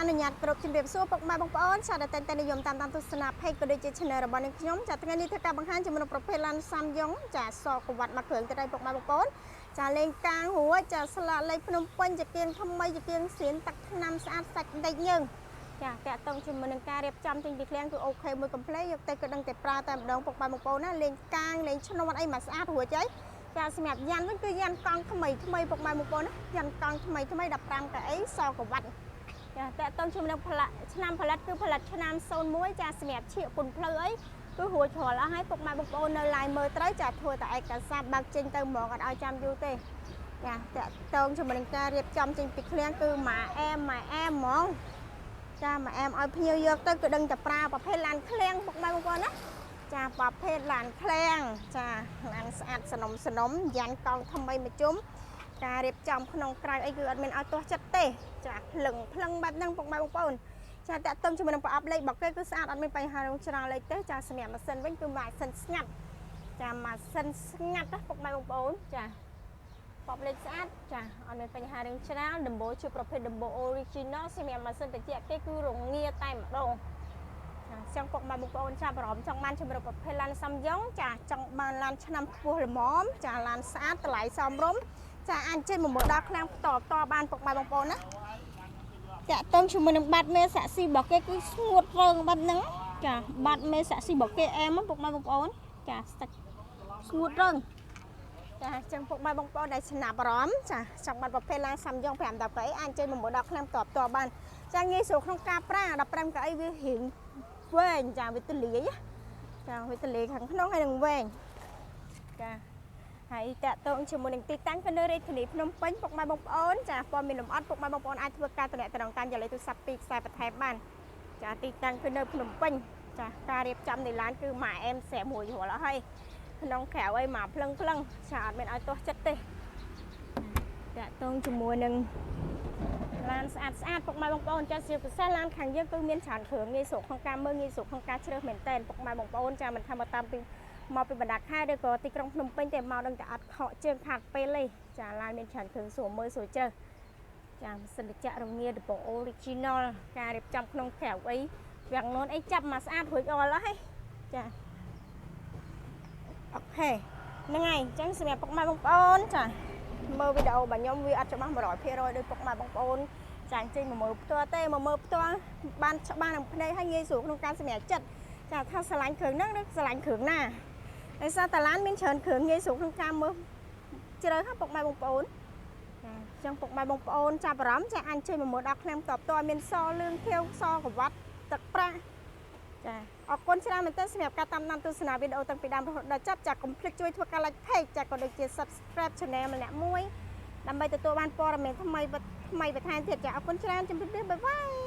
នុញ្ញាតគ្រប់ជំរាបសួរពុកម៉ែបងប្អូនចាតែតែនិយមតាមទស្សនាពេកក៏ដូចជា channel របស់នាងខ្ញុំចាថ្ងៃនេះធ្វើការបង្ហាញជាមួយនឹងប្រភេទឡានសាំយ៉ុងចាសកវត្តមកគ្រឿងទៅឲ្យពុកម៉ែបងប្អូនចាលេងកាងរួចចាស្លាកលេខភ្នំពេញជាគៀងថ្មីជាគៀងស្រៀនទឹកថ្នាំស្អាតសាច់ដេកយើងចាតាក់ទងជាមួយនឹងការរៀបចំទិញពីឃ្លាំងគឺអូខេមួយកំ pl យកទៅក៏ដឹងតែប្រើតែម្ដងពុកម៉ែបងប្អូនណាលេងកាងលេងឈ្នន់អីមកស្អាតរួចហើយចាសម្រាប់យ៉ាន់វិញគឺយ៉ាន់កង់ថ្មីពុកម៉ែបងប្អូនណាយ៉ាន់កង់ថ្មី15កៅអីសកវត្តចាតើតើជាមួយនឹងឆ្នាំផលិតគឺផលិតឆ្នាំ01ចាសម្រាប់ឈៀកពុនផ្លូវអីគឺរួចរាល់អស់ហើយពុកម៉ែបងប្អូននៅឡាយមើលត្រូវចាធ្វើតែឯកសារបើកចេញទៅហ្មងអត់ឲ្យចាំយូរទេចាតើតើជាមួយនឹងការរៀបចំចេញពីឃ្លាំងគឺម៉ាអែមហ្មងចាម៉ាអែមឲ្យភ្ញៀវយកទៅគឺដឹងតែប្រើប្រភេទឡានឃ្លាំងពុកម៉ែបងប្អូនណាចាប្រភេទឡានឃ្លាំងចាឡានស្អាតសនំយ៉ាន់កង់ថ្មីមួយជុំការរៀបចំក្នុងក្រៅអីគឺអត់មានឲ្យទាស់ចិត្តទេចាភ្លឹងបែបហ្នឹងពុកម៉ែបងប្អូនចាតាក់ទងជាមួយនឹងប្រអប់លេខរបស់គេគឺស្អាតអត់មានបញ្ហារងច្រើនលេខទេចាសម្រាប់ម៉ាស៊ីនវិញគឺម៉ាស៊ីនស្ងាត់ចាម៉ាស៊ីនស្ងាត់ណាពុកម៉ែបងប្អូនចាប្រអប់លេខស្អាតចាអត់មានបញ្ហារងច្រើនដំបូលជាប្រភេទដំបូល original សម្រាប់ម៉ាស៊ីនតិចគេគឺរងាតែម្ដងចាចង់ពុកម៉ែបងប្អូនចាប់អារម្មណ៍ចង់បានជំរឿនប្រភេទឡានសាំយ៉ុងចាចង់បានឡានឆ្នាំខ្ពស់ល្មមចាឡានស្អាតតម្លៃសមរម្យចាអាចចេញមកមើលដល់ឃ្លាំងផ្ទាល់បានពុកម៉ែបងប្អូនណាតាក់ទងជាមួយនឹងបាត់មេសាក់ស៊ីរបស់គេគឺស្ងួតរងបាត់ហ្នឹងចាបាត់មេសាក់ស៊ីរបស់គេអែមពុកម៉ែបងប្អូនចាស្ទឹកស្ងួតរងចាចឹងពុកម៉ែបងប្អូនដែលចំណាប់អារម្មណ៍ចាចង់បានប្រភេទឡានសាំយ៉ុង5 10កៅអីអាចចេញមកមើលដល់ឃ្លាំងផ្ទាល់បានចាងាយស្រួលក្នុងការប្រើ15កៅអីវារៀងវែងចាវាទលាយចាវាទលាយខាងក្នុងហើយនឹងវែងចាហើយតាក់ទងជាមួយនឹងទីតាំងគឺនៅរាជធានីភ្នំពេញពុកម៉ែបងប្អូនចាព័ត៌មានលម្អិតពុកម៉ែបងប្អូនអាចធ្វើការទំនាក់ទំនងតាមលេខទូរស័ព្ទពីខ្សែបន្ថែមបានចាទីតាំងគឺនៅភ្នំពេញចាការរៀបចំនៃឡានគឺម៉ាអែមស្រាប់មួយរាល់អស់ហើយក្នុងក្រៅអីមកភ្លឹងចាអត់មានឲ្យទាស់ចិត្តទេតាក់ទងជាមួយនឹងឡានស្អាតពុកម៉ែបងប្អូនចាជាពិសេសឡានខាងយើងគឺមានច្រើនគ្រឿងងាយស្រួលក្នុងការមើលងាយស្រួលក្នុងការជ្រើសមែនតើពុកម៉ែបងប្អូនចាមិនថាមកតាមពីមកពីបណ្ដាខេត្តឬក៏ទីក្រុងភ្នំពេញតែមកដឹងតែអត់ខកជើងខាត់ពេលទេចាឡានមានច្រើនគ្រឿងស្រួលមើលស្រួលជ្រើសចាម៉ាស៊ីនត្រជាក់រងាដំបូល original ការរៀបចំក្នុងក្រៅអីវាំងននអីចាប់មកស្អាតរួចអស់ហើយចាអូខេហ្នឹងហើយអញ្ចឹងសម្រាប់ពុកម៉ែបងប្អូនចាមើលវីដេអូរបស់ខ្ញុំវាអត់ច្បាស់ 100% ដោយពុកម៉ែបងប្អូនចាចេញមកមើលផ្ទាល់ទេមកមើលផ្ទាល់បានច្បាស់នឹងភ្នែកហើយងាយស្រួលក្នុងការសម្រេចចិត្តចាថាស្រឡាញ់គ្រឿងហ្នឹងឬស្រឡាញ់គ្រឿងណាដោយសារតាឡានមានច្រើនគ្រឿងងាយស្រួលក្នុងការមើលជ្រើសពុកម៉ែបងប្អូនចាអញ្ចឹងពុកម៉ែបងប្អូនចាប់អារម្មណ៍ចាអាចជួយមកមើលដល់ឃ្លាំងផ្ទាល់មានសលឿងខៀវសកវ៉ាត់ទឹកប្រាក់ចាអរគុណច្រើនមែនទែនសម្រាប់ការតាមដានទស្សនាវីដេអូតាំងពីដើមរហូតដល់ចប់ចាកុំភ្លេចជួយធ្វើការ like page ចាក៏ដូចជា subscribe channel ម្នាក់មួយដើម្បីទទួលបានព័ត៌មានថ្មីបន្ថែមទៀតចាអរគុណច្រើនជម្រាបលាបាយបាយ